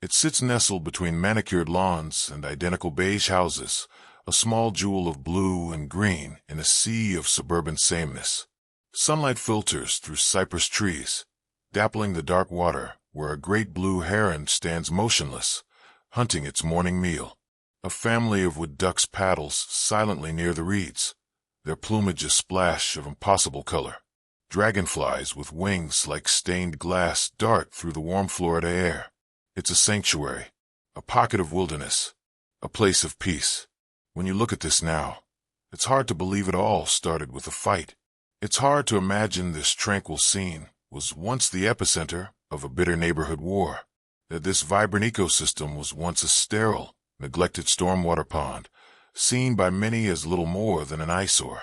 It sits nestled between manicured lawns and identical beige houses, a small jewel of blue and green in a sea of suburban sameness. Sunlight filters through cypress trees, dappling the dark water where a great blue heron stands motionless, hunting its morning meal. A family of wood ducks paddles silently near the reeds, their plumage a splash of impossible color. Dragonflies with wings like stained glass dart through the warm Florida air. It's a sanctuary, a pocket of wilderness, a place of peace. When you look at this now, it's hard to believe it all started with a fight. It's hard to imagine this tranquil scene was once the epicenter of a bitter neighborhood war, that this vibrant ecosystem was once a sterile, neglected stormwater pond, seen by many as little more than an eyesore.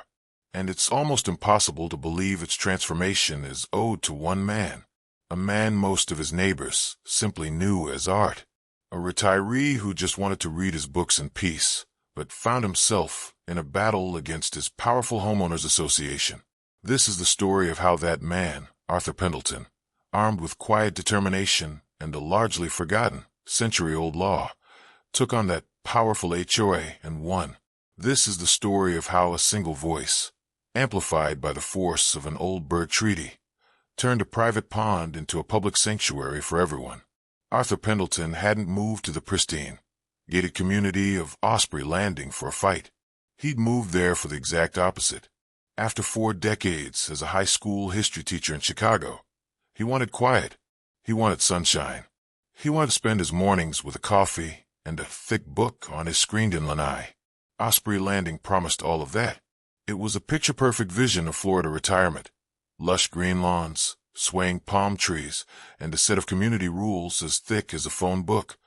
And it's almost impossible to believe its transformation is owed to one man, a man most of his neighbors simply knew as art, a retiree who just wanted to read his books in peace, but found himself in a battle against his powerful Homeowners Association. This is the story of how that man, Arthur Pendleton, armed with quiet determination and a largely forgotten, century-old law, took on that powerful HOA and won. This is the story of how a single voice, amplified by the force of an old bird treaty, turned a private pond into a public sanctuary for everyone. Arthur Pendleton hadn't moved to the pristine, gated community of Osprey Landing for a fight. He'd moved there for the exact opposite. After 4 decades as a high school history teacher in Chicago, he wanted quiet. He wanted sunshine. He wanted to spend his mornings with a coffee and a thick book on his screened-in lanai. Osprey Landing promised all of that. It was a picture-perfect vision of Florida retirement. Lush green lawns, swaying palm trees, and a set of community rules as thick as a phone book,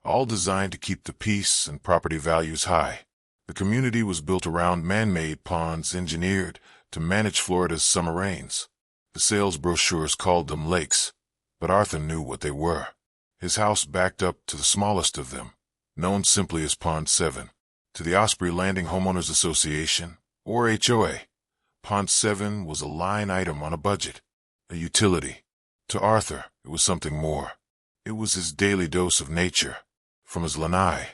all designed to keep the peace and property values high. The community was built around man-made ponds engineered to manage Florida's summer rains. The sales brochures called them lakes, but Arthur knew what they were. His house backed up to the smallest of them, known simply as Pond 7. To the Osprey Landing Homeowners Association, or HOA, Pond 7 was a line item on a budget, a utility. To Arthur, it was something more. It was his daily dose of nature. From his lanai,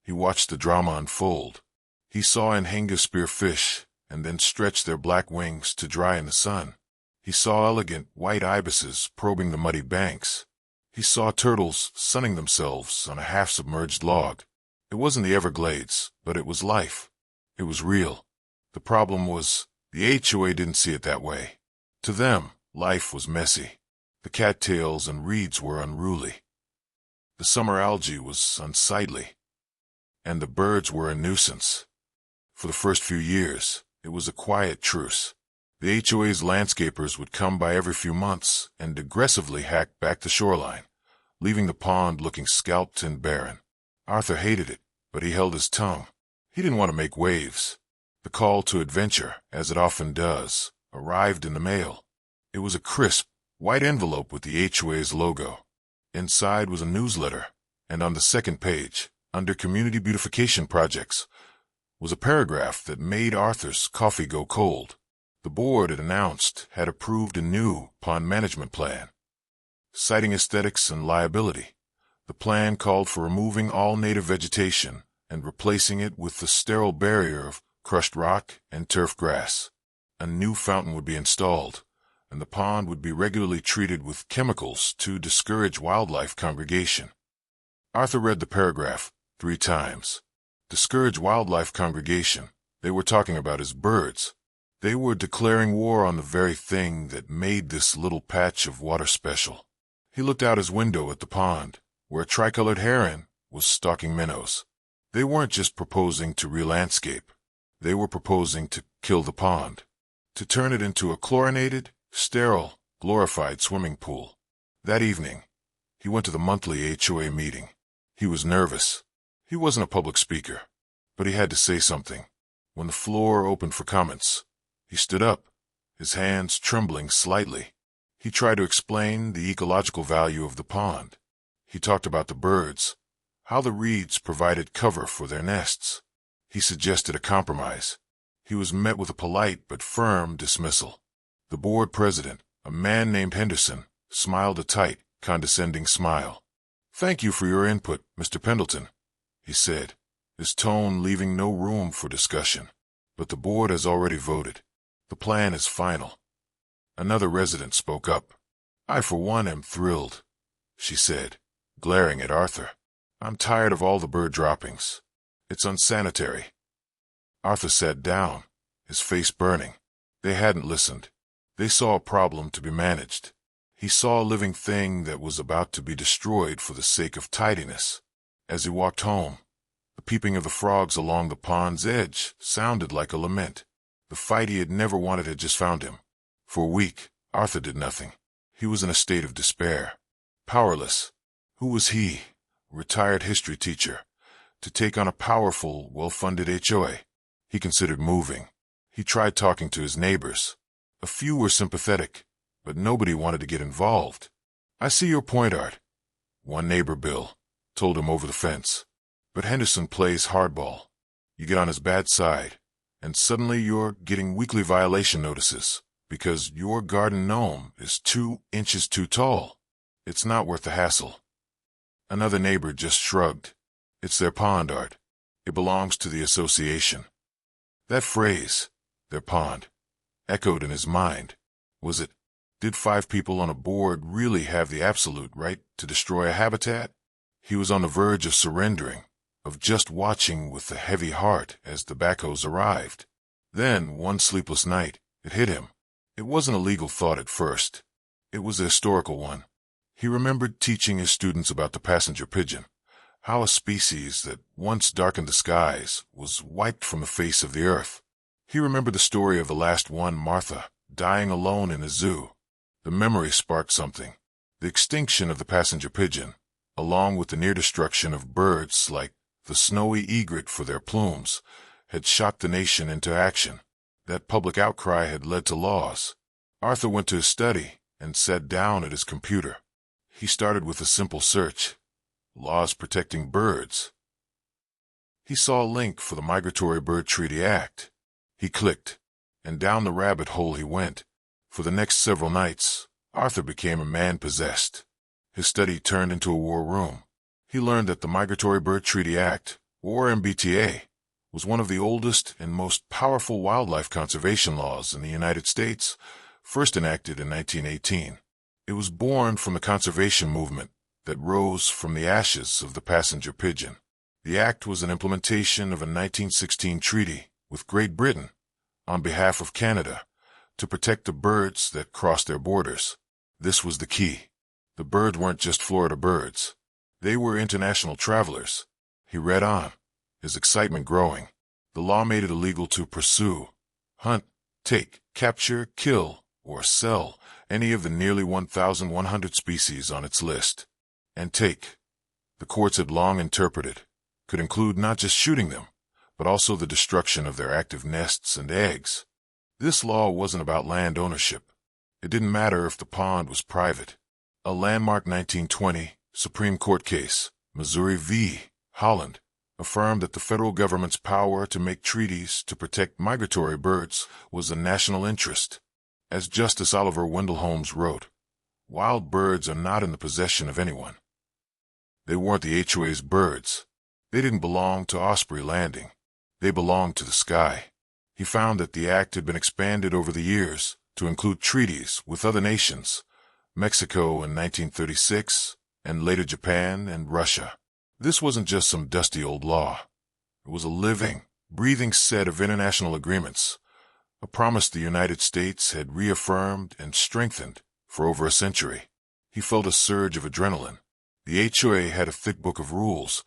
he watched the drama unfold. He saw anhinga spearfish and then stretch their black wings to dry in the sun. He saw elegant white ibises probing the muddy banks. He saw turtles sunning themselves on a half-submerged log. It wasn't the Everglades, but it was life. It was real. The problem was, the HOA didn't see it that way. To them, life was messy. The cattails and reeds were unruly. The summer algae was unsightly. And the birds were a nuisance. For the first few years, it was a quiet truce. The HOA's landscapers would come by every few months and aggressively hack back the shoreline, leaving the pond looking scalped and barren. Arthur hated it, but he held his tongue. He didn't want to make waves. The call to adventure, as it often does, arrived in the mail. It was a crisp, white envelope with the HOA's logo. Inside was a newsletter, and on the second page, under Community Beautification Projects, was a paragraph that made Arthur's coffee go cold. The board, it announced, had approved a new pond management plan. Citing aesthetics and liability, the plan called for removing all native vegetation and replacing it with the sterile barrier of crushed rock and turf grass. A new fountain would be installed, and the pond would be regularly treated with chemicals to discourage wildlife congregation. Arthur read the paragraph 3 times. Discourage wildlife congregation. They were talking about his birds. They were declaring war on the very thing that made this little patch of water special. He looked out his window at the pond, where a tricolored heron was stalking minnows. They weren't just proposing to re-landscape. They were proposing to kill the pond, to turn it into a chlorinated, sterile, glorified swimming pool. That evening, he went to the monthly HOA meeting. He was nervous. He wasn't a public speaker, but he had to say something. When the floor opened for comments, he stood up, his hands trembling slightly. He tried to explain the ecological value of the pond. He talked about the birds, how the reeds provided cover for their nests. He suggested a compromise. He was met with a polite but firm dismissal. The board president, a man named Henderson, smiled a tight, condescending smile. "Thank you for your input, Mr. Pendleton," he said, his tone leaving no room for discussion. "But the board has already voted. The plan is final." Another resident spoke up. "I, for one, am thrilled," she said, glaring at Arthur. "I'm tired of all the bird droppings. It's unsanitary." Arthur sat down, his face burning. They hadn't listened. They saw a problem to be managed. He saw a living thing that was about to be destroyed for the sake of tidiness. As he walked home, the peeping of the frogs along the pond's edge sounded like a lament. The fight he had never wanted had just found him. For a week, Arthur did nothing. He was in a state of despair. Powerless. Who was he, a retired history teacher, to take on a powerful, well-funded HOA? He considered moving. He tried talking to his neighbors. A few were sympathetic, but nobody wanted to get involved. "I see your point, Art," one neighbor, Bill, told him over the fence. "But Henderson plays hardball. You get on his bad side, and suddenly you're getting weekly violation notices because your garden gnome is 2 inches too tall. It's not worth the hassle." Another neighbor just shrugged. "It's their pond, Art. It belongs to the association." That phrase, "their pond," echoed in his mind. Was it? Did 5 people on a board really have the absolute right to destroy a habitat? He was on the verge of surrendering, of just watching with a heavy heart as the backhoes arrived. Then, one sleepless night, it hit him. It wasn't a legal thought at first. It was a historical one. He remembered teaching his students about the passenger pigeon, how a species that once darkened the skies was wiped from the face of the earth. He remembered the story of the last one, Martha, dying alone in a zoo. The memory sparked something. The extinction of the passenger pigeon, along with the near destruction of birds like the snowy egret for their plumes, had shocked the nation into action. That public outcry had led to laws. Arthur went to his study and sat down at his computer. He started with a simple search. Laws protecting birds. He saw a link for the Migratory Bird Treaty Act. He clicked, and down the rabbit hole he went. For the next several nights, Arthur became a man possessed. His study turned into a war room. He learned that the Migratory Bird Treaty Act, or MBTA, was one of the oldest and most powerful wildlife conservation laws in the United States, first enacted in 1918. It was born from the conservation movement that rose from the ashes of the passenger pigeon. The act was an implementation of a 1916 treaty with Great Britain on behalf of Canada to protect the birds that crossed their borders. This was the key. The birds weren't just Florida birds. They were international travelers. He read on, his excitement growing. The law made it illegal to pursue, hunt, take, capture, kill, or sell any of the nearly 1,100 species on its list. And take, the courts had long interpreted, could include not just shooting them, but also the destruction of their active nests and eggs. This law wasn't about land ownership. It didn't matter if the pond was private. A landmark 1920 Supreme Court case, Missouri v. Holland, affirmed that the federal government's power to make treaties to protect migratory birds was a national interest. As Justice Oliver Wendell Holmes wrote, "Wild birds are not in the possession of anyone." They weren't the HOA's birds. They didn't belong to Osprey Landing. They belonged to the sky. He found that the act had been expanded over the years to include treaties with other nations, Mexico in 1936, and later Japan and Russia. This wasn't just some dusty old law. It was a living, breathing set of international agreements, a promise the United States had reaffirmed and strengthened for over a century. He felt a surge of adrenaline. The HOA had a thick book of rules,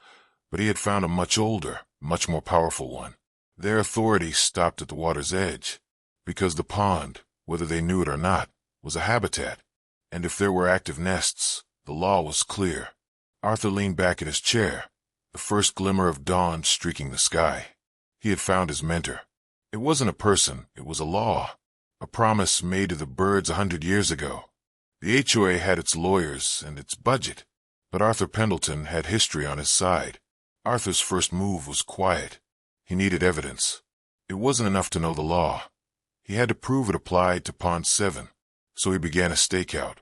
but he had found a much older, much more powerful one. Their authority stopped at the water's edge, because the pond, whether they knew it or not, was a habitat, and if there were active nests, the law was clear. Arthur leaned back in his chair, the first glimmer of dawn streaking the sky. He had found his mentor. It wasn't a person, it was a law, a promise made to the birds 100 years ago. The HOA had its lawyers and its budget, but Arthur Pendleton had history on his side. Arthur's first move was quiet. He needed evidence. It wasn't enough to know the law. He had to prove it applied to Pond 7, so he began a stakeout.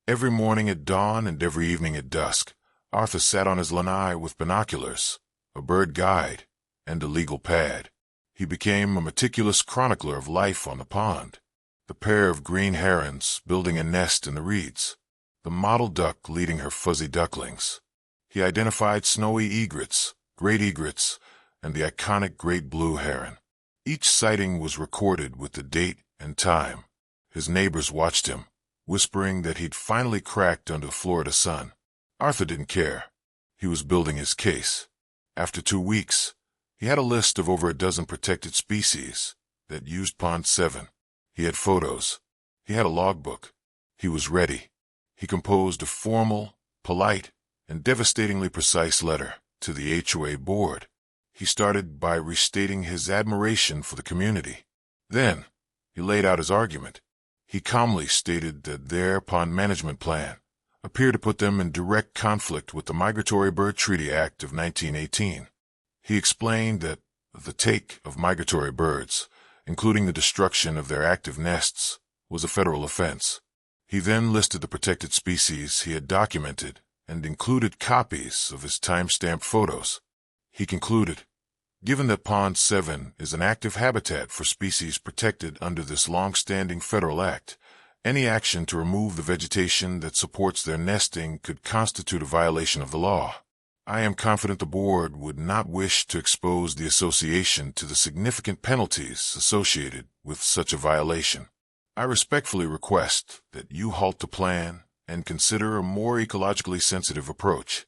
Every morning at dawn and every evening at dusk, Arthur sat on his lanai with binoculars, a bird guide, and a legal pad. He became a meticulous chronicler of life on the pond. The pair of green herons building a nest in the reeds, the mottled duck leading her fuzzy ducklings. He identified snowy egrets, great egrets, and the iconic great blue heron. Each sighting was recorded with the date and time. His neighbors watched him, whispering that he'd finally cracked under the Florida sun. Arthur didn't care. He was building his case. After 2 weeks, he had a list of over a dozen protected species that used Pond 7. He had photos. He had a logbook. He was ready. He composed a formal, polite, and devastatingly precise letter to the HOA board. He started by restating his admiration for the community. Then, he laid out his argument. He calmly stated that their pond management plan appeared to put them in direct conflict with the Migratory Bird Treaty Act of 1918. He explained that the take of migratory birds, including the destruction of their active nests, was a federal offense. He then listed the protected species he had documented and included copies of his time-stamped photos. He concluded, given that Pond 7 is an active habitat for species protected under this long-standing federal act, any action to remove the vegetation that supports their nesting could constitute a violation of the law. I am confident the board would not wish to expose the association to the significant penalties associated with such a violation. I respectfully request that you halt the plan and consider a more ecologically sensitive approach.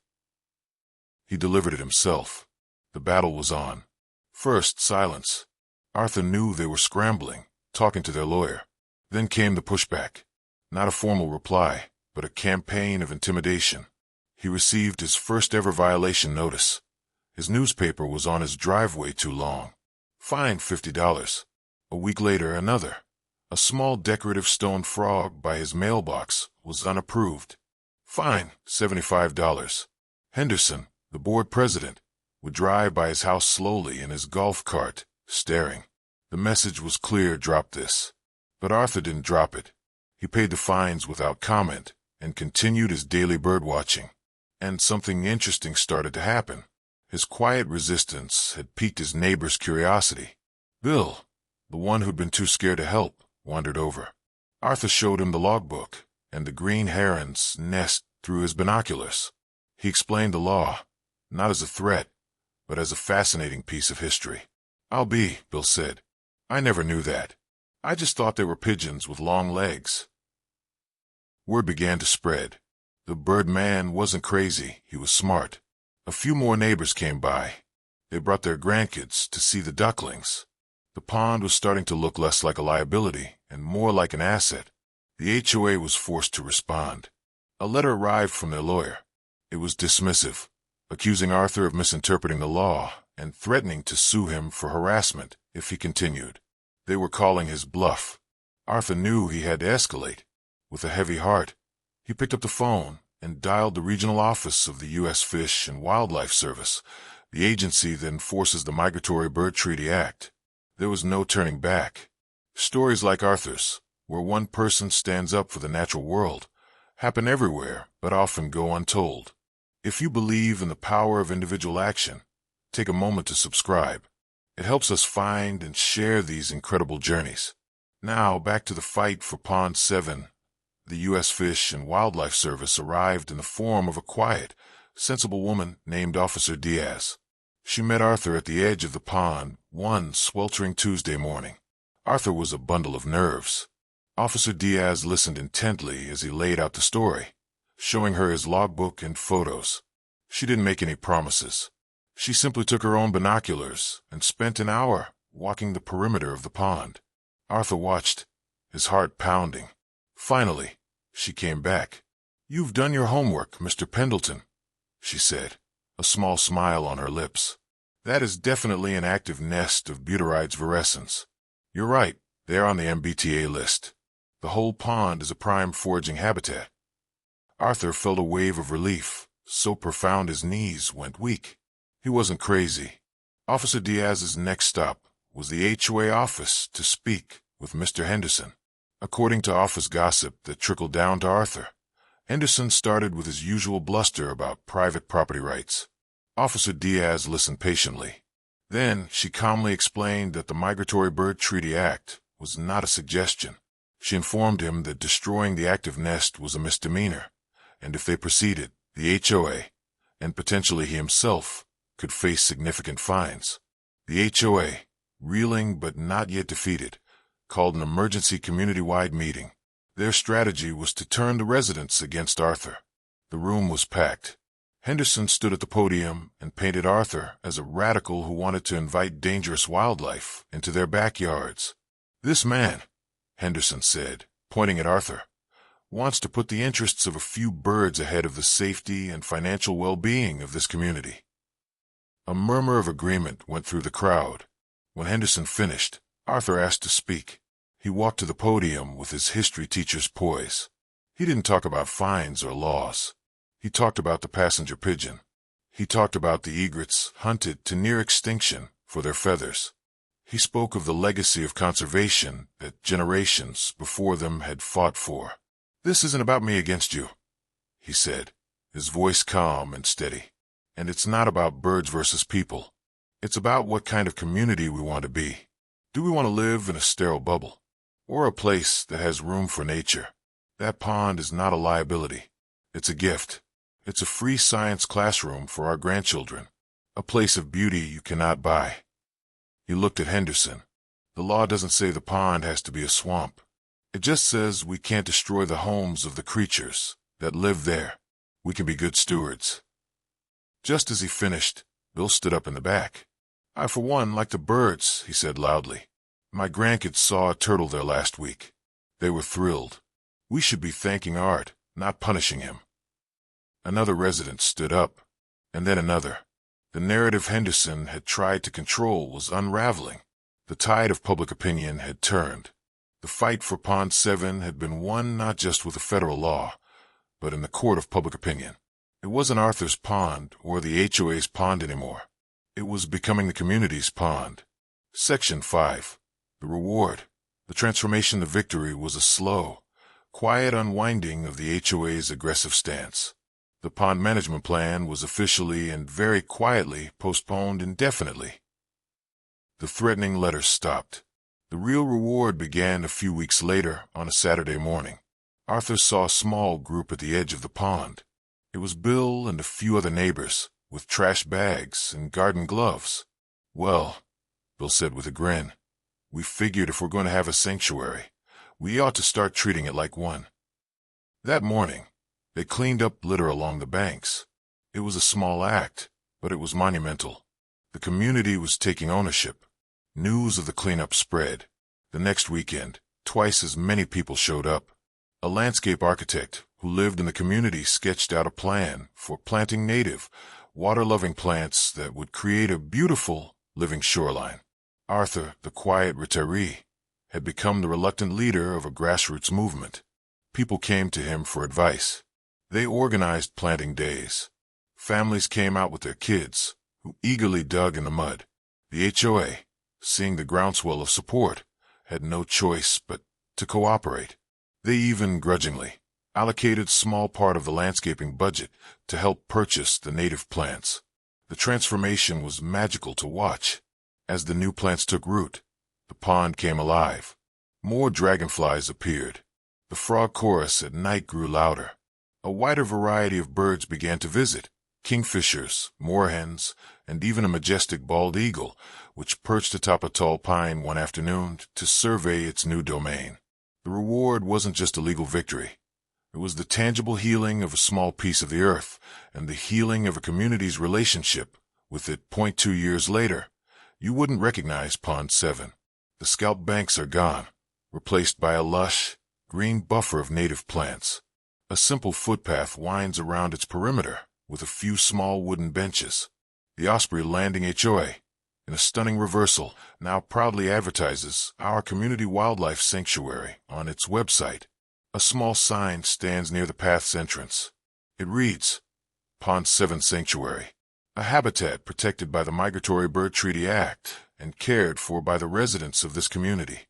He delivered it himself. The battle was on. First, silence. Arthur knew they were scrambling, talking to their lawyer. Then came the pushback. Not a formal reply, but a campaign of intimidation. He received his first-ever violation notice. His newspaper was on his driveway too long. Fined $50. A week later, another. A small decorative stone frog by his mailbox was unapproved. Fine, $75. Henderson, the board president, would drive by his house slowly in his golf cart, staring. The message was clear, drop this. But Arthur didn't drop it. He paid the fines without comment and continued his daily birdwatching. And something interesting started to happen. His quiet resistance had piqued his neighbor's curiosity. Bill, the one who'd been too scared to help, wandered over. Arthur showed him the logbook and the green heron's nest through his binoculars. He explained the law, not as a threat, but as a fascinating piece of history. Bill said. I never knew that. I just thought they were pigeons with long legs. Word began to spread. The birdman wasn't crazy, he was smart. A few more neighbors came by. They brought their grandkids to see the ducklings. The pond was starting to look less like a liability and more like an asset. The HOA was forced to respond. A letter arrived from their lawyer. It was dismissive, accusing Arthur of misinterpreting the law and threatening to sue him for harassment if he continued. They were calling his bluff. Arthur knew he had to escalate. With a heavy heart, he picked up the phone and dialed the regional office of the U.S. Fish and Wildlife Service, the agency that enforces the Migratory Bird Treaty Act. There was no turning back. Stories like Arthur's, where one person stands up for the natural world, happen everywhere but often go untold. If you believe in the power of individual action, take a moment to subscribe. It helps us find and share these incredible journeys. Now, back to the fight for Pond 7. The U.S. Fish and Wildlife Service arrived in the form of a quiet, sensible woman named Officer Diaz. She met Arthur at the edge of the pond one sweltering Tuesday morning. Arthur was a bundle of nerves. Officer Diaz listened intently as he laid out the story, showing her his logbook and photos. She didn't make any promises. She simply took her own binoculars and spent an hour walking the perimeter of the pond. Arthur watched, his heart pounding. Finally, she came back. "You've done your homework, Mr. Pendleton," she said, a small smile on her lips. "That is definitely an active nest of Butyrides virescens. You're right, they're on the MBTA list. The whole pond is a prime foraging habitat." Arthur felt a wave of relief, so profound his knees went weak. He wasn't crazy. Officer Diaz's next stop was the HOA office to speak with Mr. Henderson. According to office gossip that trickled down to Arthur, Henderson started with his usual bluster about private property rights. Officer Diaz listened patiently. Then she calmly explained that the Migratory Bird Treaty Act was not a suggestion. She informed him that destroying the active nest was a misdemeanor, and if they proceeded, the HOA, and potentially he himself, could face significant fines. The HOA, reeling but not yet defeated, called an emergency community-wide meeting. Their strategy was to turn the residents against Arthur. The room was packed. Henderson stood at the podium and painted Arthur as a radical who wanted to invite dangerous wildlife into their backyards. "This man," Henderson said, pointing at Arthur, "wants to put the interests of a few birds ahead of the safety and financial well-being of this community." A murmur of agreement went through the crowd. When Henderson finished, Arthur asked to speak. He walked to the podium with his history teacher's poise. He didn't talk about fines or laws. He talked about the passenger pigeon. He talked about the egrets hunted to near extinction for their feathers. He spoke of the legacy of conservation that generations before them had fought for. "This isn't about me against you," he said, his voice calm and steady. "And it's not about birds versus people. It's about what kind of community we want to be. Do we want to live in a sterile bubble, or a place that has room for nature? That pond is not a liability. It's a gift. It's a free science classroom for our grandchildren, a place of beauty you cannot buy." He looked at Henderson. "The law doesn't say the pond has to be a swamp. It just says we can't destroy the homes of the creatures that live there. We can be good stewards." Just as he finished, Bill stood up in the back. "I, for one, like the birds," he said loudly. "My grandkids saw a turtle there last week. They were thrilled. We should be thanking Art, not punishing him." Another resident stood up, and then another. The narrative Henderson had tried to control was unraveling. The tide of public opinion had turned. The fight for Pond 7 had been won not just with a federal law, but in the court of public opinion. It wasn't Arthur's pond or the HOA's pond anymore. It was becoming the community's pond. Section 5. The reward. The transformation to victory was a slow, quiet unwinding of the HOA's aggressive stance. The pond management plan was officially and very quietly postponed indefinitely. The threatening letters stopped. The real reward began a few weeks later on a Saturday morning. Arthur saw a small group at the edge of the pond. It was Bill and a few other neighbors, with trash bags and garden gloves. "Well," Bill said with a grin, "we figured if we're going to have a sanctuary, we ought to start treating it like one." That morning, they cleaned up litter along the banks. It was a small act, but it was monumental. The community was taking ownership. News of the cleanup spread. The next weekend, twice as many people showed up. A landscape architect who lived in the community sketched out a plan for planting native, water-loving plants that would create a beautiful, living shoreline. Arthur, the quiet retiree, had become the reluctant leader of a grassroots movement. People came to him for advice. They organized planting days. Families came out with their kids, who eagerly dug in the mud. The HOA, seeing the groundswell of support, had no choice but to cooperate. They even, grudgingly, allocated a small part of the landscaping budget to help purchase the native plants. The transformation was magical to watch. As the new plants took root, the pond came alive. More dragonflies appeared. The frog chorus at night grew louder. A wider variety of birds began to visit, kingfishers, moorhens, and even a majestic bald eagle, which perched atop a tall pine one afternoon to survey its new domain. The reward wasn't just a legal victory. It was the tangible healing of a small piece of the earth and the healing of a community's relationship with it. 2 years later, you wouldn't recognize Pond 7. The scalp banks are gone, replaced by a lush, green buffer of native plants. A simple footpath winds around its perimeter with a few small wooden benches. The Osprey Landing HOA, in a stunning reversal, now proudly advertises our community wildlife sanctuary on its website. A small sign stands near the path's entrance. It reads, Pond 7 Sanctuary, a habitat protected by the Migratory Bird Treaty Act and cared for by the residents of this community.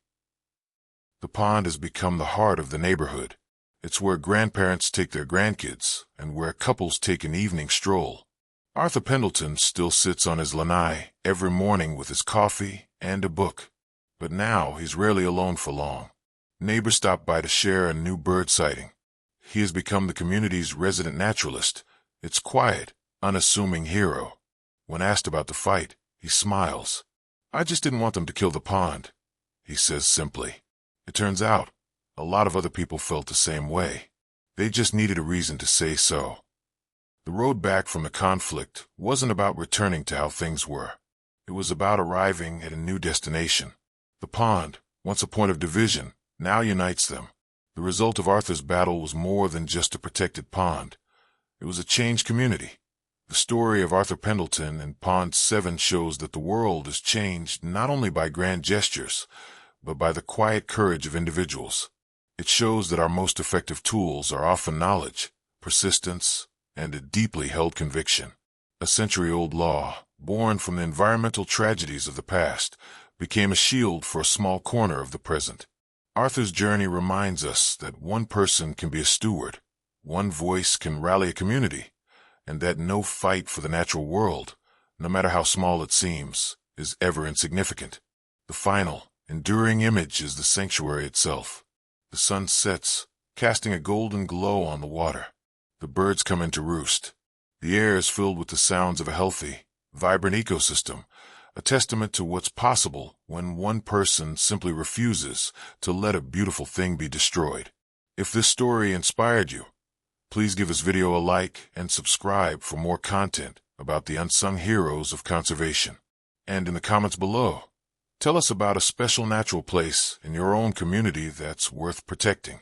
The pond has become the heart of the neighborhood. It's where grandparents take their grandkids and where couples take an evening stroll. Arthur Pendleton still sits on his lanai every morning with his coffee and a book. But now he's rarely alone for long. Neighbors stop by to share a new bird sighting. He has become the community's resident naturalist, its quiet, unassuming hero. When asked about the fight, he smiles. "I just didn't want them to kill the pond," he says simply. It turns out, a lot of other people felt the same way. They just needed a reason to say so. The road back from the conflict wasn't about returning to how things were. It was about arriving at a new destination. The pond, once a point of division, now unites them. The result of Arthur's battle was more than just a protected pond. It was a changed community. The story of Arthur Pendleton and Pond 7 shows that the world is changed not only by grand gestures, but by the quiet courage of individuals. It shows that our most effective tools are often knowledge, persistence, and a deeply held conviction. A century-old law, born from the environmental tragedies of the past, became a shield for a small corner of the present. Arthur's journey reminds us that one person can be a steward, one voice can rally a community, and that no fight for the natural world, no matter how small it seems, is ever insignificant. The final, enduring image is the sanctuary itself. The sun sets, casting a golden glow on the water. The birds come in to roost. The air is filled with the sounds of a healthy, vibrant ecosystem, a testament to what's possible when one person simply refuses to let a beautiful thing be destroyed. If this story inspired you, please give this video a like and subscribe for more content about the unsung heroes of conservation. And in the comments below, tell us about a special natural place in your own community that's worth protecting.